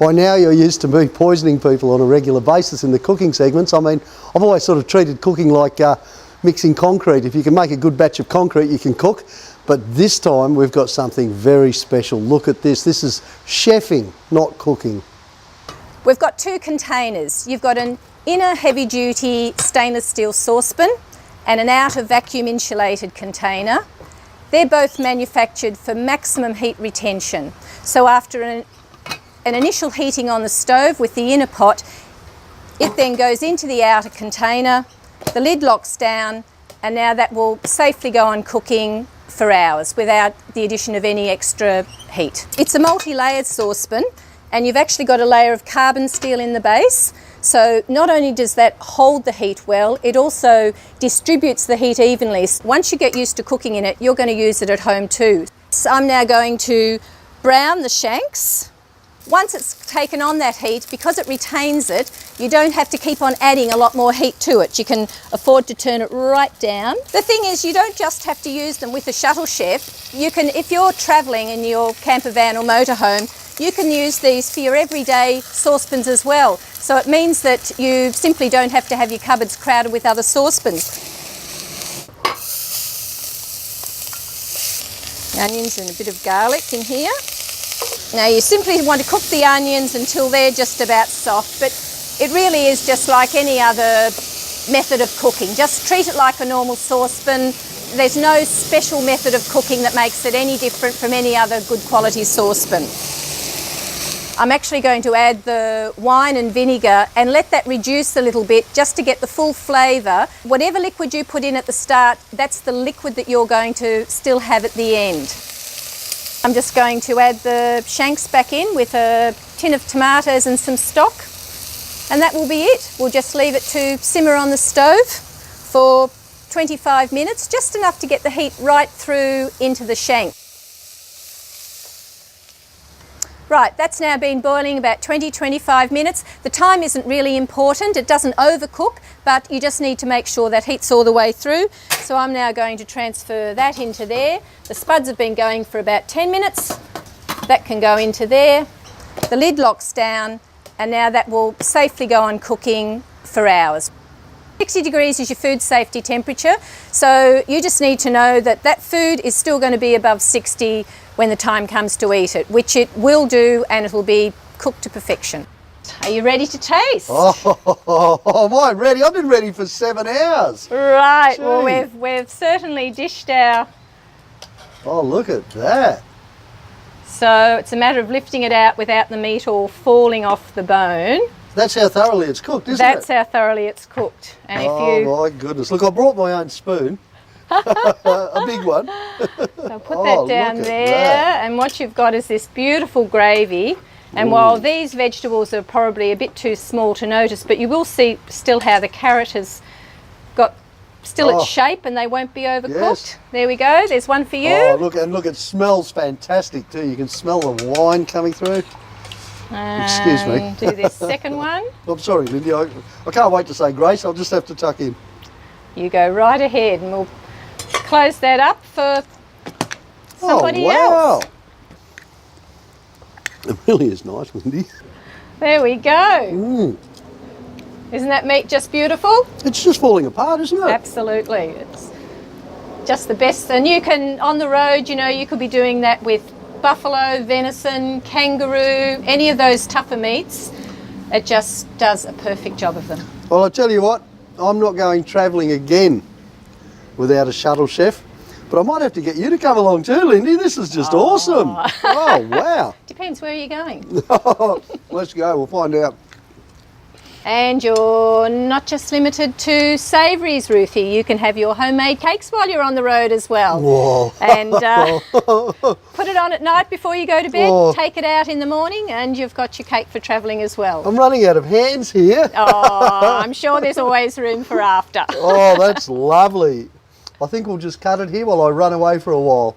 by now you're used to me poisoning people on a regular basis in the cooking segments. I mean, I've always sort of treated cooking like mixing concrete. If you can make a good batch of concrete, you can cook. But this time we've got something very special. Look at this. This is chefing, not cooking. We've got two containers. You've got an inner heavy-duty stainless steel saucepan and an outer vacuum insulated container. They're both manufactured for maximum heat retention. So after an initial heating on the stove with the inner pot, it then goes into the outer container, the lid locks down, and now that will safely go on cooking for hours without the addition of any extra heat. It's a multi-layered saucepan, and you've actually got a layer of carbon steel in the base. So not only does that hold the heat well, it also distributes the heat evenly. Once you get used to cooking in it, you're going to use it at home too. So I'm now going to brown the shanks. Once it's taken on that heat, because it retains it, you don't have to keep on adding a lot more heat to it. You can afford to turn it right down. The thing is, you don't just have to use them with a Shuttle Chef. You can, if you're travelling in your camper van or motorhome, you can use these for your everyday saucepans as well. So it means that you simply don't have to have your cupboards crowded with other saucepans. Onions and a bit of garlic in here. Now you simply want to cook the onions until they're just about soft, but it really is just like any other method of cooking. Just treat it like a normal saucepan. There's no special method of cooking that makes it any different from any other good quality saucepan. I'm actually going to add the wine and vinegar and let that reduce a little bit just to get the full flavour. Whatever liquid you put in at the start, that's the liquid that you're going to still have at the end. I'm just going to add the shanks back in with a tin of tomatoes and some stock, and that will be it. We'll just leave it to simmer on the stove for 25 minutes, just enough to get the heat right through into the shank. Right, that's now been boiling about 20-25 minutes. The time isn't really important, it doesn't overcook, but you just need to make sure that heat's all the way through. So I'm now going to transfer that into there. The spuds have been going for about 10 minutes. That can go into there. The lid locks down, and now that will safely go on cooking for hours. 60 degrees is your food safety temperature, so you just need to know that that food is still going to be above 60 when the time comes to eat it, which it will do, and it'll be cooked to perfection. Are you ready to taste? Oh, am I ready? I've been ready for 7 hours. Right, Gee. well we've certainly dished our... Oh, look at that. So it's a matter of lifting it out without the meat all falling off the bone. That's how thoroughly it's cooked, isn't it? That's how thoroughly it's cooked. And oh my goodness. Look, I brought my own spoon. A big one. So put that down there, that. and what you've got is this beautiful gravy. And while these vegetables are probably a bit too small to notice, but you will see still how the carrot has got still its shape and they won't be overcooked. Yes. There we go, there's one for you. Oh, look, it smells fantastic too. You can smell the wine coming through. Excuse me. Do this second one. I'm sorry, Lindy. I can't wait to say grace. I'll just have to tuck in. You go right ahead, and we'll close that up for somebody else. It really is nice, Lindy. There we go. Isn't that meat just beautiful? It's just falling apart, isn't it? Absolutely. It's just the best. And you can, on the road, you know, you could be doing that with buffalo, venison, kangaroo, any of those tougher meats. It just does a perfect job of them. Well, I tell you what, I'm not going travelling again without a Shuttle Chef, but I might have to get you to come along too, Lindy. This is just awesome. Oh, wow. Depends where you're going. Let's go, we'll find out. And you're not just limited to savouries, Ruthie. You can have your homemade cakes while you're on the road as well. Whoa. And put it on at night before you go to bed, take it out in the morning, and you've got your cake for travelling as well. I'm running out of hands here. Oh, I'm sure there's always room for after. Oh, that's lovely. I think we'll just cut it here while I run away for a while.